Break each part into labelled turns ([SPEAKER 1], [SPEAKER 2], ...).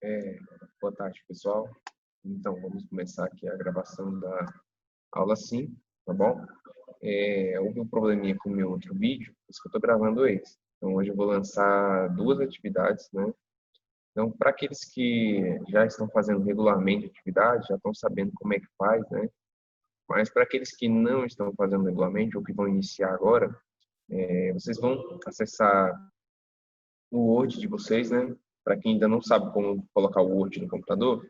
[SPEAKER 1] É, Boa tarde, pessoal. Então, vamos começar aqui a gravação da aula 5, tá bom? Houve um probleminha com o meu outro vídeo, por isso que eu estou gravando esse. Então, hoje eu vou lançar duas atividades, né? Então, para aqueles que já estão fazendo regularmente atividade, já estão sabendo como é que faz, né? Mas para aqueles que não estão fazendo regularmente ou que vão iniciar agora, vocês vão acessar o Word de vocês, né? Para quem ainda não sabe como colocar o Word no computador,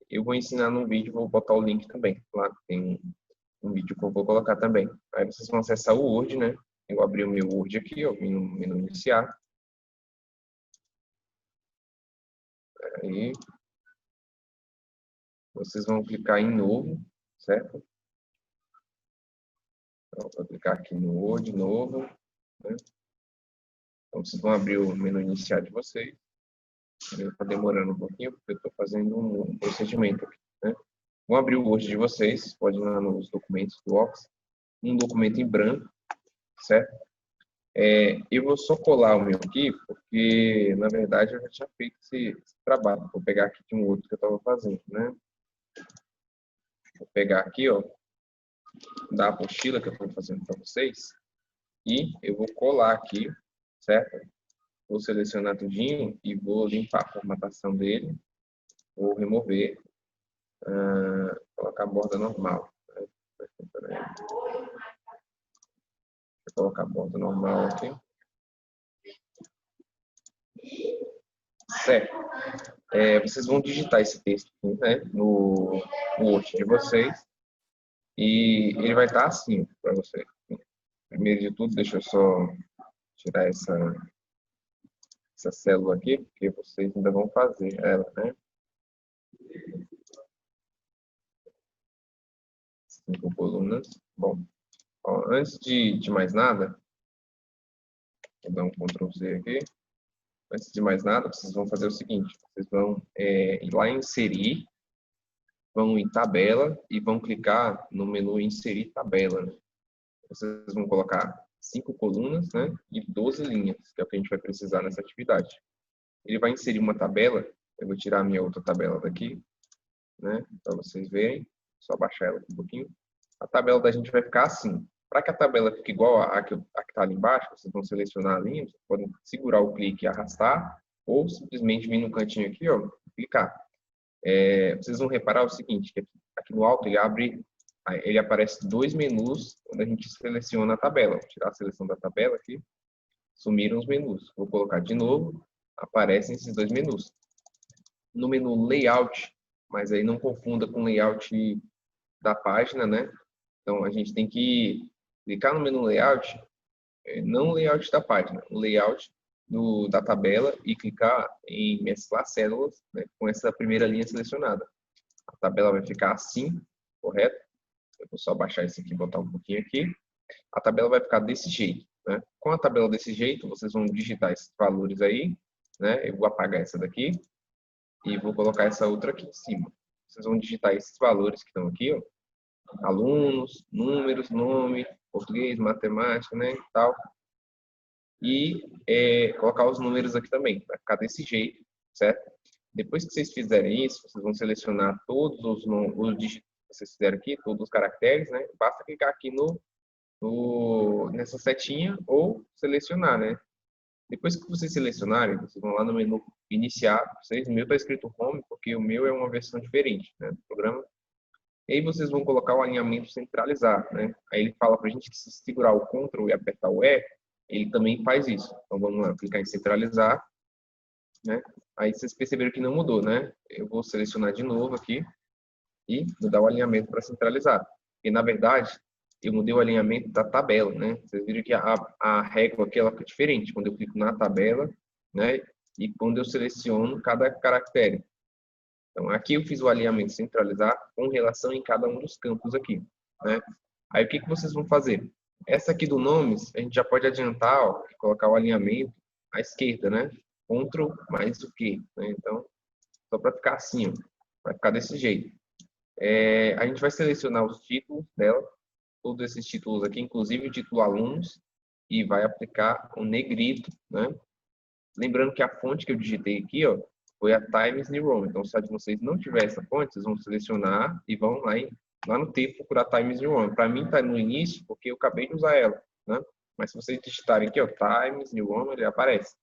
[SPEAKER 1] eu vou ensinar no vídeo, vou botar o link também. Lá tem um vídeo que eu vou colocar também. Aí vocês vão acessar o Word, né? Eu abri o meu Word aqui, ó, vim no menu iniciar. Aí vocês vão clicar em novo, certo? Então, vou clicar aqui no Word, novo, né? Então vocês vão abrir o menu iniciar de vocês. Está demorando um pouquinho porque eu estou fazendo um procedimento aqui, né? Vão abrir o Word de vocês, pode ir lá nos documentos do Office, um documento em branco, certo? Eu vou só colar o meu aqui, porque, na verdade, eu já tinha feito esse trabalho. Vou pegar aqui de um outro que eu estava fazendo, né? Vou pegar aqui, ó, da apostila que eu estou fazendo para vocês, e eu vou colar aqui, certo? Vou selecionar tudinho e vou limpar a formatação dele. Vou remover, colocar a borda normal. Vou colocar a borda normal aqui. Certo. Vocês vão digitar esse texto, né, no Word de vocês e ele vai estar assim para vocês. Primeiro de tudo, deixa eu só tirar essa célula aqui, porque vocês ainda vão fazer ela, né? 5 colunas. Bom, ó, antes de mais nada, vou dar um Ctrl Z aqui. Antes de mais nada, vocês vão fazer o seguinte: vocês vão ir lá em inserir, vão em tabela e vão clicar no menu inserir tabela, né? Vocês vão colocar 5 colunas, né, e 12 linhas, que é o que a gente vai precisar nessa atividade. Ele vai inserir uma tabela, eu vou tirar a minha outra tabela daqui, né, para vocês verem, só baixar ela um pouquinho. A tabela da gente vai ficar assim. Para que a tabela fique igual a que está ali embaixo, vocês vão selecionar a linha, vocês podem segurar o clique e arrastar, ou simplesmente vir no cantinho aqui, ó, clicar. Vocês vão reparar o seguinte, que aqui no alto ele aparece dois menus quando a gente seleciona a tabela. Vou tirar a seleção da tabela aqui, sumiram os menus. Vou colocar de novo, aparecem esses dois menus. No menu Layout, mas aí não confunda com layout da página, né? Então a gente tem que clicar no menu Layout, não o layout da página, o layout da tabela e clicar em mesclar células, né, com essa primeira linha selecionada. A tabela vai ficar assim, correto? Eu vou só baixar isso aqui e botar um pouquinho aqui. A tabela vai ficar desse jeito, né? Com a tabela desse jeito, vocês vão digitar esses valores aí, né? Eu vou apagar essa daqui e vou colocar essa outra aqui em cima. Vocês vão digitar esses valores que estão aqui, ó. Alunos, números, nome, português, matemática, né, e tal. E colocar os números aqui também, vai ficar desse jeito, certo? Depois que vocês fizerem isso, vocês vão selecionar todos os dígitos que vocês fizeram aqui, todos os caracteres, né? Basta clicar aqui nessa setinha ou selecionar, né? Depois que vocês selecionarem, vocês vão lá no menu iniciar. O meu está escrito home, porque o meu é uma versão diferente, né, do programa. E aí vocês vão colocar o alinhamento centralizar, né? Aí ele fala para a gente que se segurar o Ctrl e apertar o E, ele também faz isso. Então vamos lá, clicar em centralizar, né? Aí vocês perceberam que não mudou, né? Eu vou selecionar de novo aqui e mudar o alinhamento para centralizar. E na verdade, eu mudei o alinhamento da tabela, né? Vocês viram que a régua aqui ela fica diferente quando eu clico na tabela, né? E quando eu seleciono cada caractere. Então, aqui eu fiz o alinhamento centralizar com relação em cada um dos campos aqui, né? Aí, o que vocês vão fazer? Essa aqui do nomes, a gente já pode adiantar, ó, colocar o alinhamento à esquerda, né? Ctrl mais o que, né? Então, só para ficar assim, ó, vai ficar desse jeito. A gente vai selecionar os títulos dela, todos esses títulos aqui, inclusive o título alunos, e vai aplicar o negrito, né? Lembrando que a fonte que eu digitei aqui, ó, foi a Times New Roman. Então, se a de vocês não tiver essa fonte, vocês vão selecionar e vão lá no texto procurar Times New Roman. Para mim, está no início, porque eu acabei de usar ela, né? Mas se vocês digitarem aqui, ó, Times New Roman, ele aparece.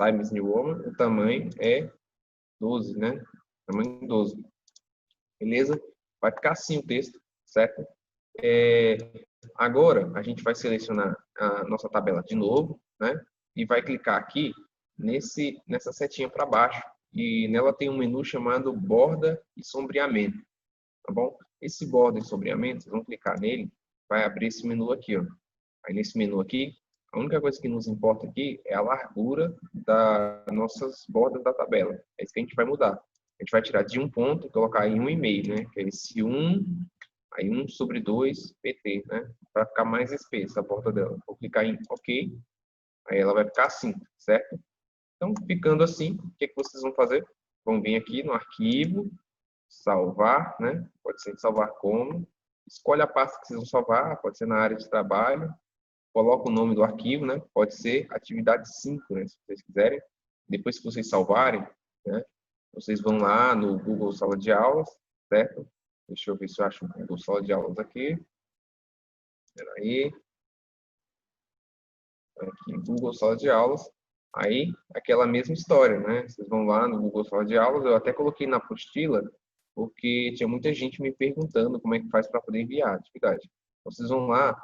[SPEAKER 1] Times New Roman, o tamanho é 12, né? Tamanho 12. Beleza? Vai ficar assim o texto, certo? Agora, a gente vai selecionar a nossa tabela de novo, né? E vai clicar aqui nessa setinha para baixo. E nela tem um menu chamado borda e sombreamento, tá bom? Esse borda e sombreamento, vocês vão clicar nele, vai abrir esse menu aqui, ó. Aí nesse menu aqui, a única coisa que nos importa aqui é a largura das nossas bordas da tabela. É isso que a gente vai mudar. A gente vai tirar de 1 ponto e colocar em 1,5, né? Que é esse 1, aí 1/2 PT, né? Para ficar mais espessa a borda dela. Vou clicar em OK, aí ela vai ficar assim, certo? Então, ficando assim, o que vocês vão fazer? Vão vir aqui no arquivo, salvar, né? Pode ser salvar como. Escolhe a pasta que vocês vão salvar, pode ser na área de trabalho. Coloca o nome do arquivo, né? Pode ser atividade 5, né? Se vocês quiserem. Depois que vocês salvarem, né? Vocês vão lá no Google Sala de Aulas, certo? Deixa eu ver se eu acho o Google Sala de Aulas aqui. Espera aí. Aqui, Google Sala de Aulas. Aí, aquela mesma história, né? Vocês vão lá no Google Sala de Aulas. Eu até coloquei na apostila, porque tinha muita gente me perguntando como é que faz para poder enviar a atividade. Vocês vão lá,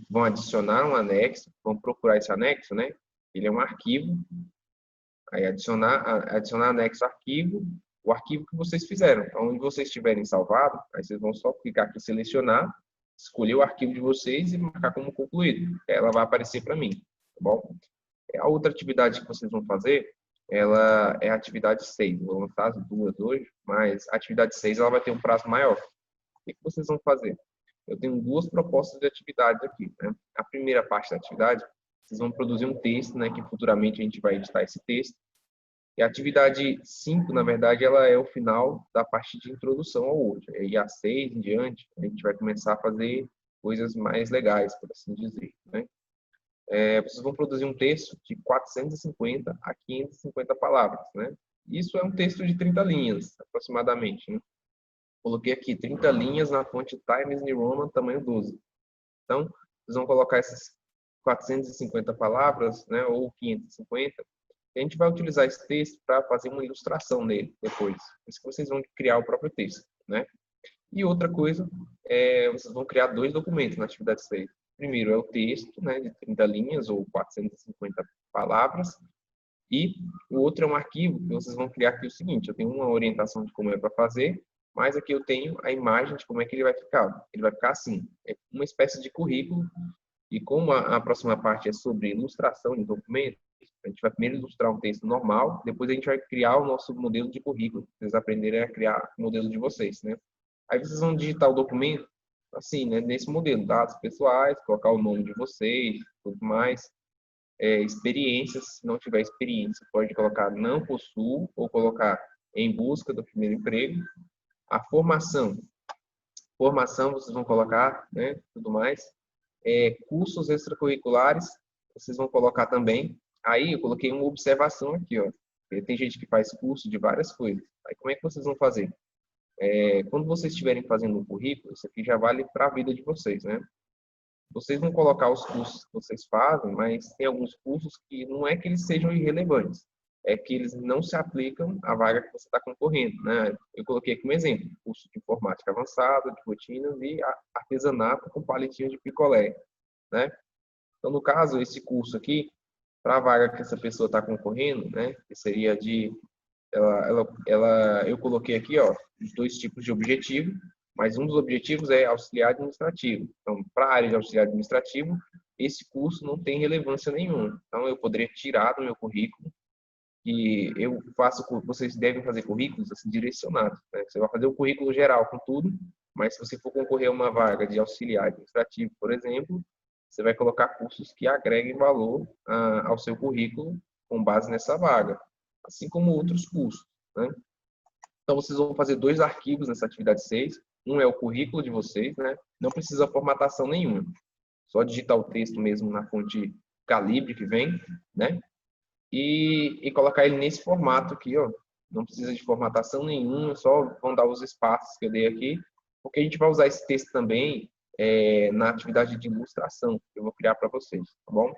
[SPEAKER 1] vão adicionar um anexo, vão procurar esse anexo, né? Ele é um arquivo. Aí, adicionar anexo arquivo, o arquivo que vocês fizeram. Então, onde vocês tiverem salvado, aí vocês vão só clicar aqui, selecionar, escolher o arquivo de vocês e marcar como concluído. Ela vai aparecer para mim, tá bom? A outra atividade que vocês vão fazer, ela é a atividade 6. Vou lançar as duas hoje, mas a atividade 6 ela vai ter um prazo maior. O que vocês vão fazer? Eu tenho duas propostas de atividade aqui, né? A primeira parte da atividade, vocês vão produzir um texto, né, que futuramente a gente vai editar esse texto. E a atividade 5, na verdade, ela é o final da parte de introdução ao Word. E a 6 em diante, a gente vai começar a fazer coisas mais legais, por assim dizer, né? Vocês vão produzir um texto de 450 a 550 palavras, né? Isso é um texto de 30 linhas, aproximadamente, né? Coloquei aqui 30 linhas na fonte Times New Roman, tamanho 12. Então, vocês vão colocar essas 450 palavras, né, ou 550, e a gente vai utilizar esse texto para fazer uma ilustração nele depois. Por isso que vocês vão criar o próprio texto, né? E outra coisa, vocês vão criar 2 documentos na atividade 6. Primeiro é o texto, né, de 30 linhas ou 450 palavras. E o outro é um arquivo que vocês vão criar aqui o seguinte, eu tenho uma orientação de como é para fazer, mas aqui eu tenho a imagem de como é que ele vai ficar. Ele vai ficar assim, é uma espécie de currículo, e como a próxima parte é sobre ilustração de documentos, a gente vai primeiro ilustrar um texto normal, depois a gente vai criar o nosso modelo de currículo, para vocês aprenderem a criar o modelo de vocês, né? Aí vocês vão digitar o documento, assim, né, nesse modelo, dados pessoais, colocar o nome de vocês, tudo mais. Experiências, se não tiver experiência, pode colocar não possuo, ou colocar em busca do primeiro emprego. A formação, vocês vão colocar, né, tudo mais. Cursos extracurriculares, vocês vão colocar também. Aí eu coloquei uma observação aqui, ó. Tem gente que faz curso de várias coisas. Aí como é que vocês vão fazer? Quando vocês estiverem fazendo um currículo, isso aqui já vale para a vida de vocês, né? Vocês vão colocar os cursos que vocês fazem, mas tem alguns cursos que não é que eles sejam irrelevantes, é que eles não se aplicam à vaga que você está concorrendo, né? Eu coloquei aqui um exemplo, curso de informática avançada, de rotinas e artesanato com palitinho de picolé, né? Então, no caso, esse curso aqui, para a vaga que essa pessoa está concorrendo, né? Que seria de eu coloquei aqui, ó, os 2 tipos de objetivo, mas um dos objetivos é auxiliar administrativo. Então, para a área de auxiliar administrativo, esse curso não tem relevância nenhuma. Então, eu poderia tirar do meu currículo e vocês devem fazer currículos assim direcionados, né? Você vai fazer o currículo geral com tudo, mas se você for concorrer a uma vaga de auxiliar administrativo, por exemplo, você vai colocar cursos que agreguem valor ao seu currículo com base nessa vaga, assim como outros cursos, né? Então, vocês vão fazer 2 arquivos nessa atividade 6. Um é o currículo de vocês, né? Não precisa formatação nenhuma. Só digitar o texto mesmo na fonte Calibre que vem, né? e colocar ele nesse formato aqui, ó. Não precisa de formatação nenhuma, só vão dar os espaços que eu dei aqui, porque a gente vai usar esse texto também na atividade de ilustração que eu vou criar para vocês, tá bom?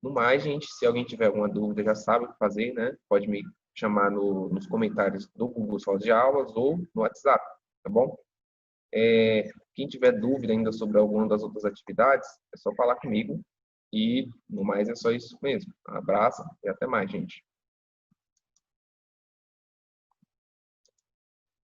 [SPEAKER 1] No mais, gente, se alguém tiver alguma dúvida, já sabe o que fazer, né? Pode me chamar nos comentários do Google Sala de Aulas ou no WhatsApp, tá bom? Quem tiver dúvida ainda sobre alguma das outras atividades, é só falar comigo. E, no mais, é só isso mesmo. Um abraço e até mais, gente.